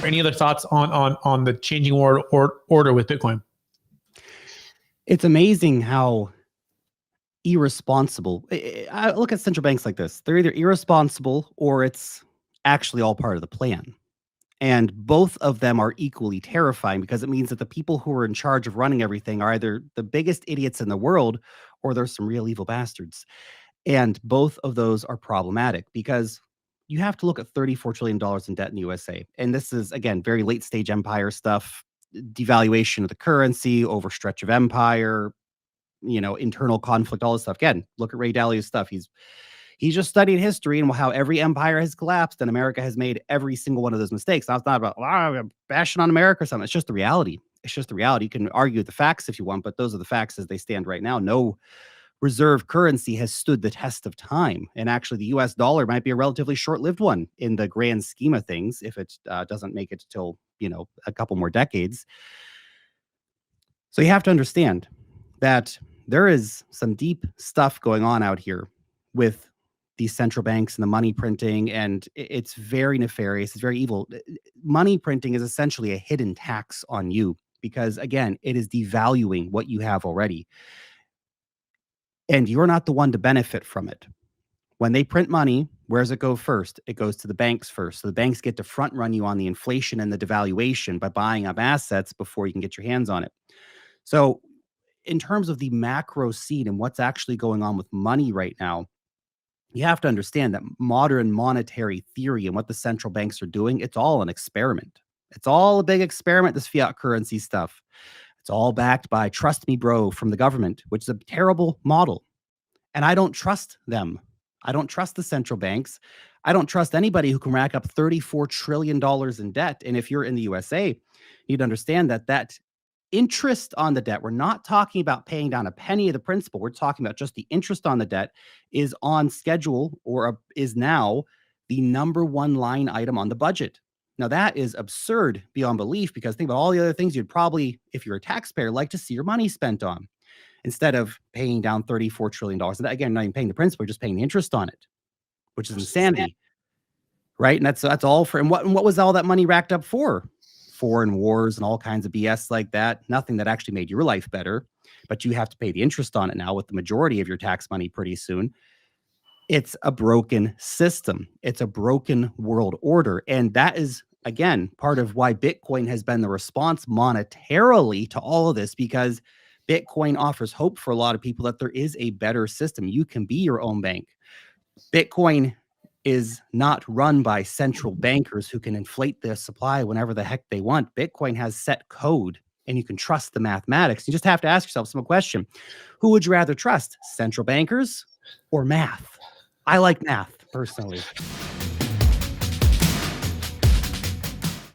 any other thoughts on the changing order with Bitcoin? It's amazing how irresponsible. I look at central banks like this. They're either irresponsible or it's actually all part of the plan. And both of them are equally terrifying because it means that the people who are in charge of running everything are either the biggest idiots in the world or there's some real evil bastards. And both of those are problematic because you have to look at $34 trillion in debt in the USA. And this is, again, very late stage empire stuff, devaluation of the currency, overstretch of empire, internal conflict, all this stuff. Again, look at Ray Dalio's stuff. He's just studied history and how every empire has collapsed and America has made every single one of those mistakes. Now, it's not about bashing on America or something. It's just the reality. It's just the reality. You can argue the facts if you want, but those are the facts as they stand right now. No reserve currency has stood the test of time. And actually, the US dollar might be a relatively short-lived one in the grand scheme of things if it doesn't make it till, a couple more decades. So you have to understand that there is some deep stuff going on out here with these central banks and the money printing, and it's very nefarious. It's very evil. Money printing is essentially a hidden tax on you because, again, it is devaluing what you have already. And you're not the one to benefit from it. When they print money, where does it go first? It goes to the banks first. So the banks get to front run you on the inflation and the devaluation by buying up assets before you can get your hands on it. So in terms of the macro scene and what's actually going on with money right now, you have to understand that modern monetary theory and what the central banks are doing, it's all an experiment. It's all a big experiment, this fiat currency stuff. It's all backed by trust me, bro, from the government, which is a terrible model. And I don't trust them. I don't trust the central banks. I don't trust anybody who can rack up $34 trillion in debt. And if you're in the USA, you need to understand that interest on the debt, we're not talking about paying down a penny of the principal. We're talking about just the interest on the debt is on schedule or is now the number one line item on the budget. Now, that is absurd beyond belief because think about all the other things you'd probably, if you're a taxpayer, like to see your money spent on instead of paying down $34 trillion. And again, not even paying the principal, you're just paying the interest on it, which is insanity, right? And that's all for, and what was all that money racked up for? Foreign wars and all kinds of BS like that. Nothing that actually made your life better, but you have to pay the interest on it now with the majority of your tax money pretty soon. It's a broken system. It's a broken world order. And that is, again, part of why Bitcoin has been the response monetarily to all of this, because Bitcoin offers hope for a lot of people that there is a better system. You can be your own bank. Bitcoin is not run by central bankers who can inflate the supply whenever the heck they want. Bitcoin has set code and you can trust the mathematics. You just have to ask yourself some question. Who would you rather trust, central bankers or math? I like math personally.